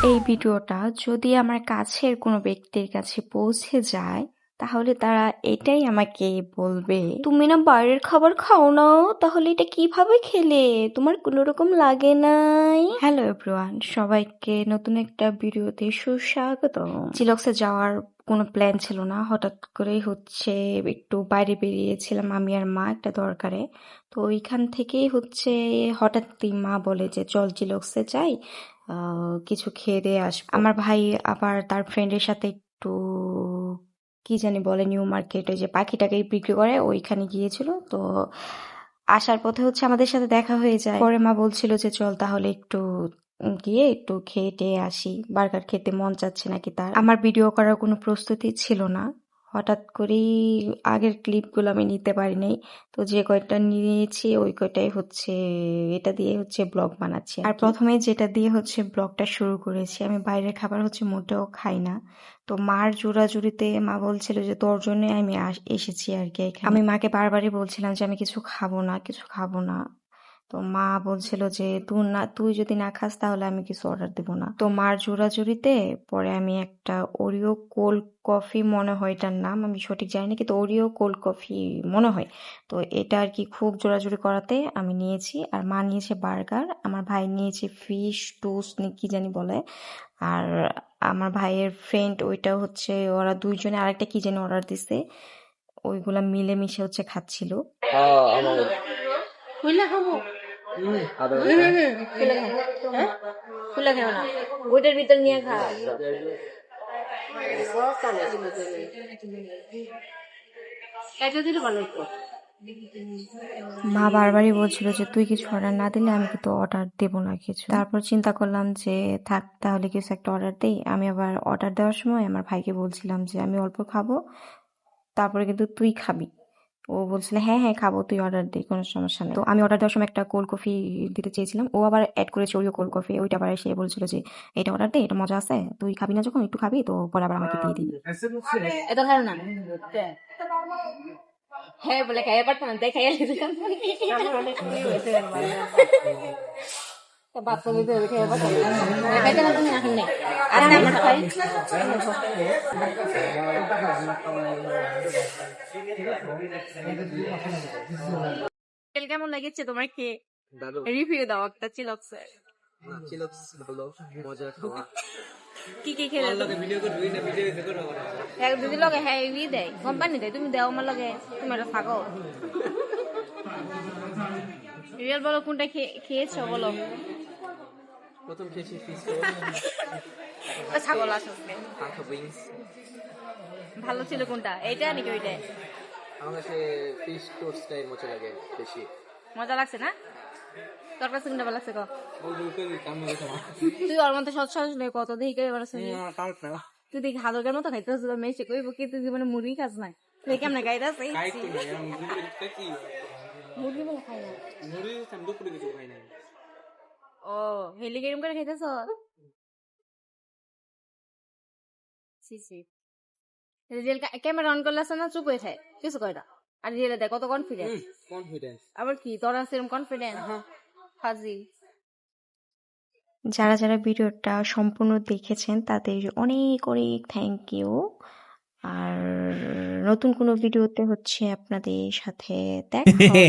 এই ভিডিওটা যদি আমার কাছের কোনো ব্যক্তির কাছে পৌঁছে যায় তাহলে তারা এটাই আমাকে বলবে, তুমি না বাইরের খাবার খাও না, তাহলে এটা কিভাবে খেলে, তোমার কোনো রকম লাগে নাই? হ্যালো এভরিওয়ান, সবাইকে নতুন একটা ভিডিওতে সুস্বাগত। চিলক্সে যাওয়ার কোনো প্ল্যান ছিল না, হঠাৎ করেই একটু বাইরে বেরিয়েছিলাম আমি আর মা একটা দরকারে। তো ওইখান থেকেই হঠাৎই মা বলে যে চল চিলক্সে যাই, কিছু খেয়ে দিয়ে আসবো। আমার ভাই আবার তার ফ্রেন্ডের সাথে একটু কি জানি বলে নিউ মার্কেট, ওই যে পাখিটাকে বিক্রি করে, ওইখানে গিয়েছিল। তো আসার পথে আমাদের সাথে দেখা হয়ে যায়। পরে মা বলছিল যে চল তাহলে একটু গিয়ে একটু খেয়ে টেয়ে আসি, বার্গার খেতে মন চাচ্ছে নাকি তার। আমার ভিডিও করার কোনো প্রস্তুতি ছিল না, হঠাৎ করেই আগের ক্লিপগুলো আমি নিতে পারি নাই। তো যে কয়টা নিয়েছি ওই কয়টাই এটা দিয়ে ব্লগ বানাচ্ছি। আর প্রথমে যেটা দিয়ে ব্লগটা শুরু করেছি, আমি বাইরের খাবার মোটেও খাই না। তো মার জোরাজুরিতে মা বলছিল যে তোর জন্য আমি এসেছি আর কি এখানে। আমি মাকে বারবারই বলছিলাম যে আমি কিছু খাবো না, কিছু খাবো না। তো মা বলছিল যে তুই যদি না খাস তাহলে আমি কিছু অর্ডার দেবো না। তো মার জোরাজুরিতে পরে আমি একটা ওরিও কোল্ড কফি, মনে হয় এটার নাম, আমি সঠিক জানি না, কিন্তু ওরিও কোল্ড কফি মনে হয়। তো এটা আর কি খুব জোরাজুরি করাতে আমি নিয়েছি। আর মা নিয়েছে বার্গার, আমার ভাই নিয়েছে ফিশ টোস্ট কি জানি বলে। আর আমার ভাইয়ের ফ্রেন্ড ওইটা ওরা দুইজনে আরেকটা কি জানি অর্ডার দিছে, ওইগুলা মিলেমিশে খাচ্ছিল। খুলে খাবো, খুলে খাবো, হ্যাঁ খুলে খাবো না, ওইটার ভিতর নিয়ে খা। এটা দিলে ভালো হতো। মা বারবারই বলছিল যে তুই কিছু অর্ডার না দিলে আমি কিন্তু অর্ডার দেবো না কিছু। তারপর চিন্তা করলাম যে থাক তাহলে কিছু একটা অর্ডার দেই। আমি আবার অর্ডার দেওয়ার সময় আমার ভাইকে বলছিলাম যে আমি অল্প খাবো, তারপরে কিন্তু তুই খাবি। ও বলছিল হ্যাঁ হ্যাঁ খাবো, তুই অর্ডার দে, কোনো সমস্যা নেই। তো আমি অর্ডার দেওয়ার সময় একটা কোল্ড কফি দিতে চেয়েছিলাম, ও আবার অ্যাড করেছে ওরিও কোল্ড কফি। ওইটা আবার এসে বলছিল যে এটা অর্ডার দে, এটা মজা আছে, তুই খাবি না যখন একটু খাবি, তো পরে আবার আমাকে দিয়ে দিবি। এটা খাও না, হ্যাঁ বলে খাইয়ে পারতো না, তাই খাইয়ে বাচ্চা দিতে খাইয়ে পারতো খাইতে না, তুমি এখন নেই আর আমার খাই। কেমন লাগছে তোমার, কে রিভিউ দাও একটা চিলক্সের। চিলক্স ভালো, মজার খাওয়া। কি কি খেলে এক দুদিন লগে হ্যাঁ দেয়, কোম্পানি দেয়, তুমি দেও আমার লগে, তুমি এটা থাকো। রিয়েল বলো কোনটা খেয়েছো বলো। প্রথম খেয়েছি ফিশ ছাগল আসলে উইংস। ভালো ছিল কোনটা, এইটা নাকি ওইটা? আমার কাছে ফিশ টোস্টটাই মজা লাগে বেশি। মজা লাগছে না? তোর কাছে কোনটা ভালো লাগছে? তুই ওর মধ্যে সৎ সাহস নেই কত দেখি এবার তুই দেখি হালকের মতো খাইতে মেশে কইব কি তুই জীবনে মুরগি খাস না, তুই কেমন গাইতে মুরগি বলে খাই না। ও হেলি গেম করে খাইতেছ? রিয়েল ক্যামেরা অন করলে না চুপ হয়ে থাকে, কিছু কয় না। আর রিয়েলে দেখ কত কনফিডেন্স, আবার কি তোর আছে এরকম কনফিডেন্স? ফাজি। যারা যারা ভিডিওটা সম্পূর্ণ দেখেছেন তাদের অনেক অনেক থ্যাংক ইউ। আর নতুন কোনো ভিডিওতে আপনাদের সাথে দেখা হবে।